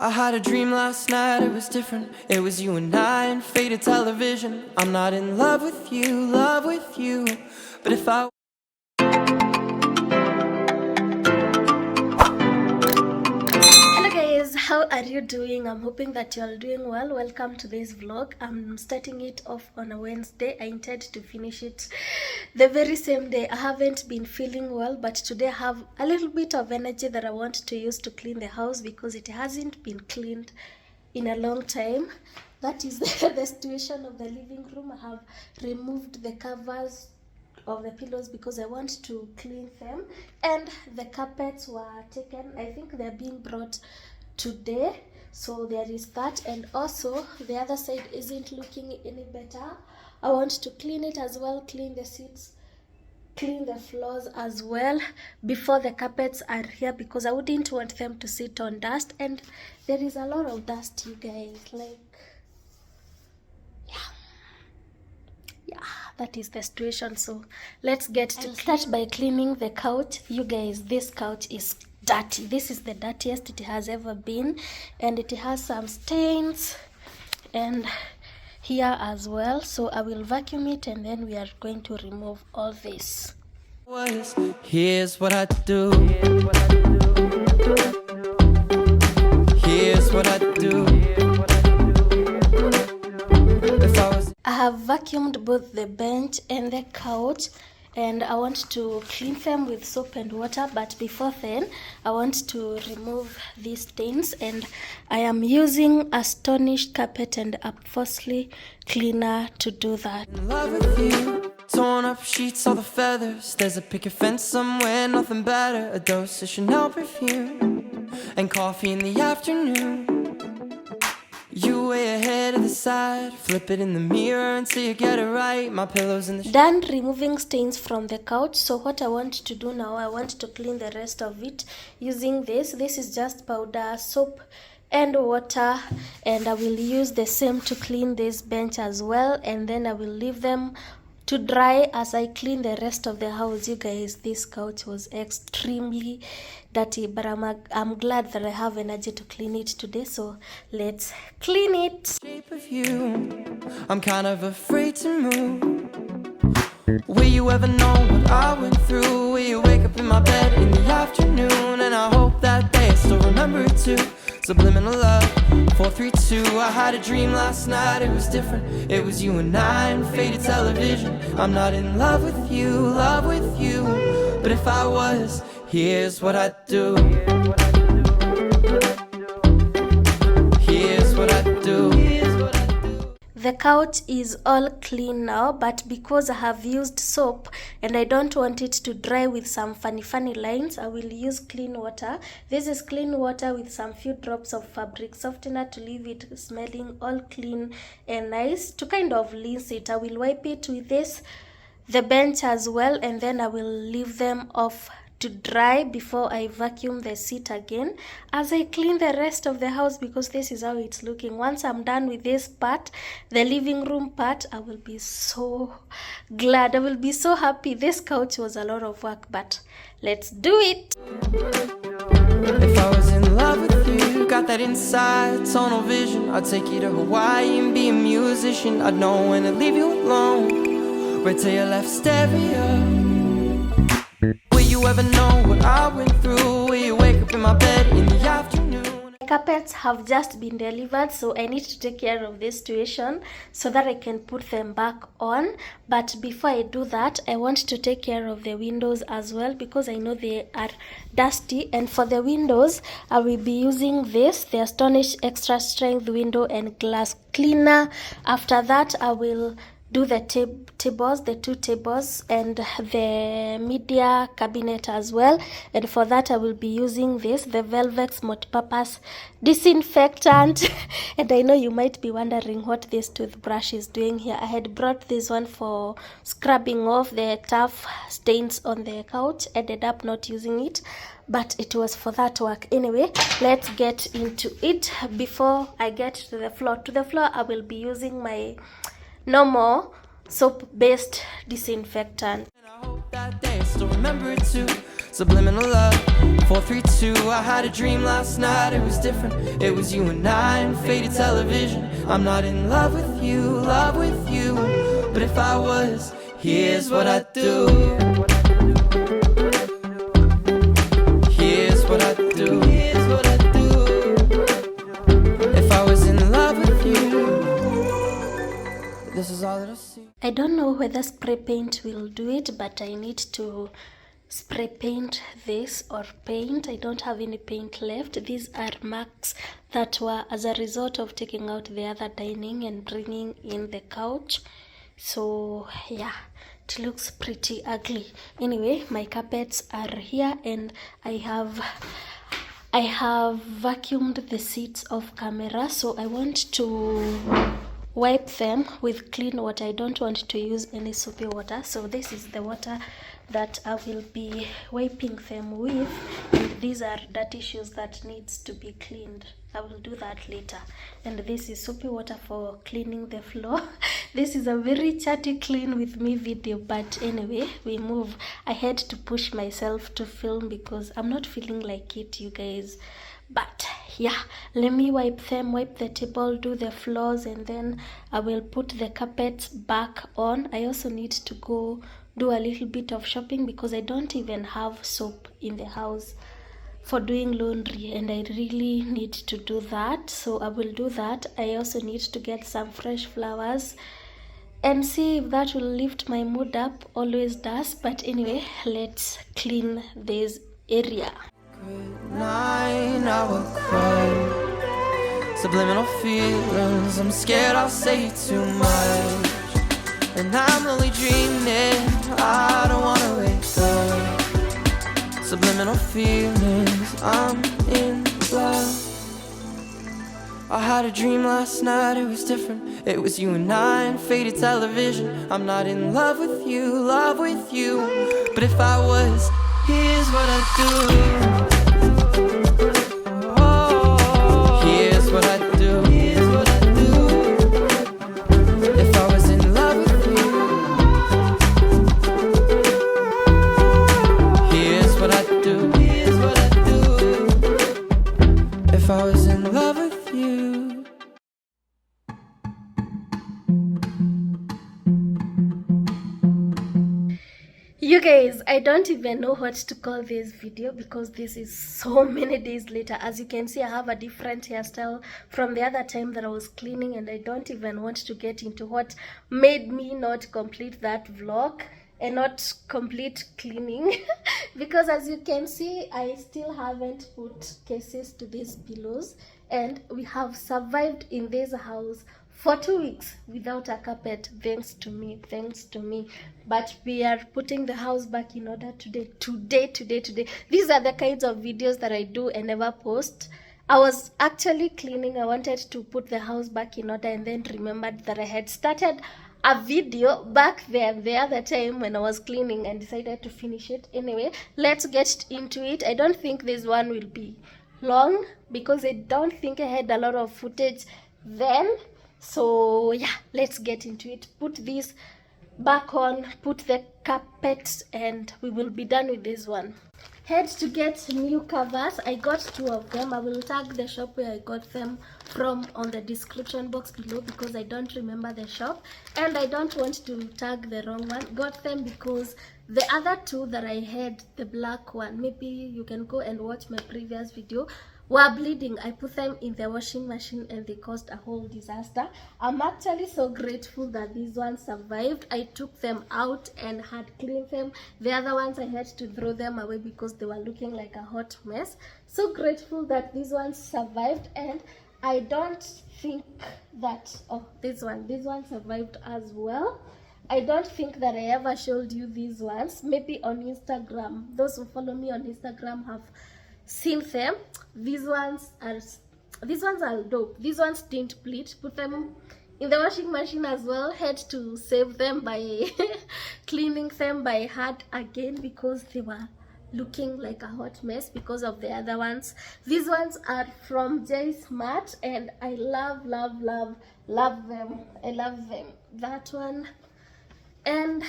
I had a dream last night, it was different. It was you and I in faded television. I'm not in love with you. But if I Hello guys, how are you doing? I'm hoping that you are doing well. Welcome to this vlog. I'm starting it off on a Wednesday. I intend to finish it the very same day. I haven't been feeling well, but today I have a little bit of energy that I want to use to clean the house because it hasn't been cleaned in a long time. That is the situation of the living room. I have removed the covers of the pillows because I want to clean them, and the carpets were taken. I think they're being brought today, so there is that. And also the other side isn't looking any better. I want to clean it as well, clean the seats, clean the floors as well before the carpets are here, because I wouldn't want them to sit on dust, and there is a lot of dust, you guys. Like, yeah, that is the situation. So let's get to start by cleaning the couch. You guys, this couch is dirty. This is the dirtiest it has ever been, and it has some stains and here as well. So I will vacuum it, and then we are going to remove all this. Here's what I do. Here's what I do. I have vacuumed both the bench and the couch, and I want to clean them with soap and water. But before then, I want to remove these stains, and I am using Astonished carpet and upholstery cleaner to do that. In love with you. Torn up sheets, all the feathers. There's a picket fence somewhere, nothing better. A dose of Chanel perfume and coffee in the afternoon. You way ahead of the side, flip it in the mirror until you get it right. My pillow's in the done removing stains from the couch. So what I want to do now, I want to clean the rest of it using this. This is just powder, soap and water, and I will use the same to clean this bench as well, and then I will leave them to dry as I clean the rest of the house. You guys, this couch was extremely dirty, but I'm glad that I have energy to clean it today. So let's clean it. shape of you. I'm kind of afraid to move. Will you ever know what I went through? Will you wake up in my bed in the afternoon? And I hope that day I still remember it too. Subliminal love, 432. I had a dream last night, it was different. It was you and I in faded television. I'm not in love with you. But if I was, here's what I'd do. Here's what I'd do. The couch is all clean now, but because I have used soap and I don't want it to dry with some funny lines, I will use clean water. This is clean water with some few drops of fabric softener to leave it smelling all clean and nice. To kind of rinse it, I will wipe it with this, the bench as well, and then I will leave them off to dry before I vacuum the seat again as I clean the rest of the house, because this is how it's looking. Once I'm done with this part, the living room part, I will be so glad. I will be so happy. This couch was a lot of work, but let's do it. If I was in love with you, got that inside tunnel vision, I'd take you to Hawaii and be a musician. I'd know when to leave you alone, right till your left stereo. Will you ever know what I went through? Will you wake up in my bed in the afternoon? Carpets have just been delivered, so I need to take care of this situation so that I can put them back on. But before I do that, I want to take care of the windows as well, because I know they are dusty. And for the windows, I will be using this, the Astonished Extra Strength Window and Glass Cleaner. After that, I will do the tables, the two tables, and the media cabinet as well. And for that, I will be using this, the Velvex multi-purpose disinfectant. And I know you might be wondering what this toothbrush is doing here. I had brought this one for scrubbing off the tough stains on the couch. Ended up not using it, but it was for that work. Anyway, let's get into it. Before I get to the floor, I will be using my normal soap-based disinfectant. And I hope that day I still remember it too. Subliminal love, 432. I had a dream last night, it was different. It was you and I and faded television. I'm not in love with you, but if I was, here's what I'd do. Here's what I'd do. Here's what I'd do. If I was in love with you, this is all that I see. I don't know whether spray paint will do it, but I need to spray paint this or paint. I don't have any paint left. These are marks that were as a result of taking out the other dining and bringing in the couch. So yeah, it looks pretty ugly. Anyway, my carpets are here and I have vacuumed the seats off camera, so I want to wipe them with clean water. I don't want to use any soapy water, so this is the water that I will be wiping them with, and these are dirty shoes that needs to be cleaned. I will do that later. And this is soapy water for cleaning the floor. This is a very chatty clean with me video, but anyway, we move. I had to push myself to film because I'm not feeling like it, you guys. But yeah, let me wipe them, wipe the table, do the floors, and then I will put the carpets back on. I also need to go do a little bit of shopping because I don't even have soap in the house for doing laundry, and I really need to do that, so I will do that. I also need to get some fresh flowers and see if that will lift my mood up. Always does. But anyway, let's clean this area. Good night, I will cry. Subliminal feelings, I'm scared I'll say too much, and I'm only dreaming, I don't wanna wake up. Subliminal feelings, I'm in love. I had a dream last night, it was different. It was you and I and faded television. I'm not in love with you, but if I was, here's what I'd do. Oh, here's what I'd do. Here's what I'd do. If I was in love with you, here's what I'd do. Here's what I'd do. If I was in love with you. You guys, I don't even know what to call this video because this is so many days later. As you can see, I have a different hairstyle from the other time that I was cleaning, and I don't even want to get into what made me not complete that vlog and not complete cleaning because as you can see, I still haven't put cases to these pillows, and we have survived in this house for 2 weeks without a carpet, thanks to me. But we are putting the house back in order today. These are the kinds of videos that I do and never post. I was actually cleaning. I wanted to put the house back in order and then remembered that I had started a video back there the other time when I was cleaning and decided to finish it. Anyway, let's get into it. I don't think this one will be long because I don't think I had a lot of footage then. So yeah, let's get into it. Put this back on, put the carpet, and we will be done with this one. Had to get new covers. I got 2 of them. I will tag the shop where I got them from on the description box below because I don't remember the shop and I don't want to tag the wrong one. Got them because the other 2 that I had, the black one, maybe you can go and watch my previous video, were bleeding. I put them in the washing machine and they caused a whole disaster. I'm actually so grateful that these ones survived. I took them out and had cleaned them. The other ones I had to throw them away because they were looking like a hot mess. So grateful that these ones survived, and I don't think that this one survived as well. I don't think that I ever showed you these ones. Maybe on Instagram, those who follow me on Instagram have seen them. These ones are dope. These ones didn't bleed. Put them in the washing machine as well. Had to save them by cleaning them by hand again because they were looking like a hot mess because of the other ones. These ones are from J Smart and I love them. I love them. That one and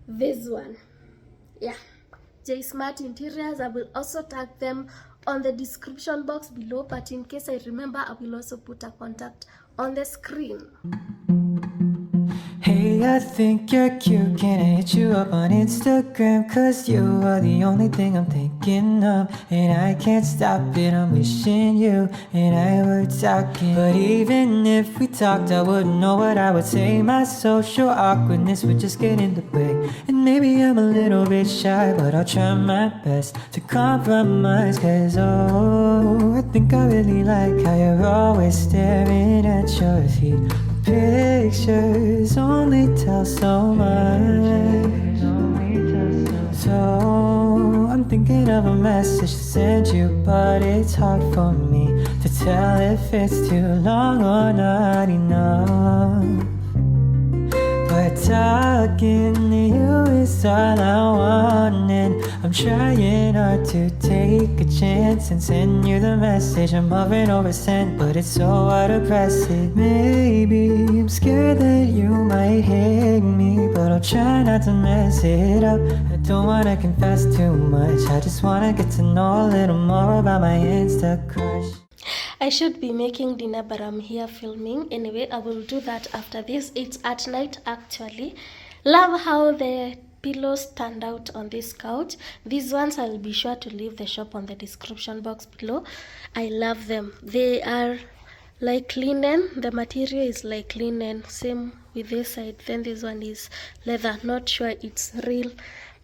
this one. Yeah, J Smart Interiors. I will also tag them on the description box below, but in case I remember, I will also put a contact on the screen. Hey, I think you're cute. Can I hit you up on Instagram? Cause you are the only thing I'm thinking of. And I can't stop it, I'm wishing you and I were talking. But even if we talked, I wouldn't know what I would say. My social awkwardness would just get in the way. And maybe I'm a little bit shy, but I'll try my best to compromise. Cause oh, I think I really like how you're always staring at your feet. Pictures only tell so much. So I'm thinking of a message to send you, but it's hard for me to tell if it's too long or not enough. But talking to you is all I want, and I'm trying hard to take a chance and send you the message I'm hovering over sent, but it's so hard to press it. Maybe I'm scared that you might hate me, but I'll try not to mess it up. I don't wanna confess too much, I just wanna get to know a little more about my Insta crush. I should be making dinner, but I'm here filming. Anyway, I will do that after this. It's at night actually. Love how the pillows turned out on this couch. These ones I'll be sure to leave the shop on the description box below. I love them. They are like linen. The material is like linen. Same with this side. Then this one is leather. Not sure it's real,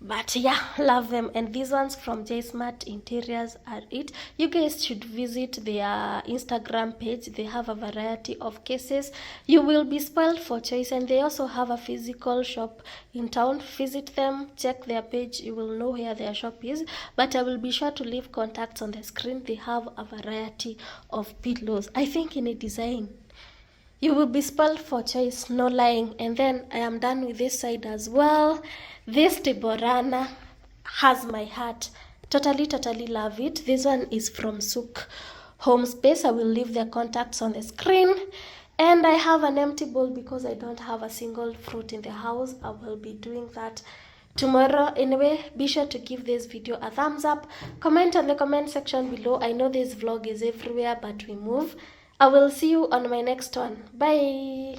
but yeah, love them. And these ones from J Smart Interiors are it. You guys should visit their Instagram page. They have a variety of cases. You will be spoiled for choice, and they also have a physical shop in town. Visit them, check their page, you will know where their shop is, but I will be sure to leave contacts on the screen. They have a variety of pillows. I think in a design you will be spoiled for choice, no lying. And then I am done with this side as well. This Tiborana has my heart. Totally love it. This one is from Souk Home Space. I will leave their contacts on the screen. And I have an empty bowl because I don't have a single fruit in the house. I will be doing that tomorrow. Anyway, be sure to give this video a thumbs up. Comment on the comment section below. I know this vlog is everywhere, but we move. I will see you on my next one. Bye.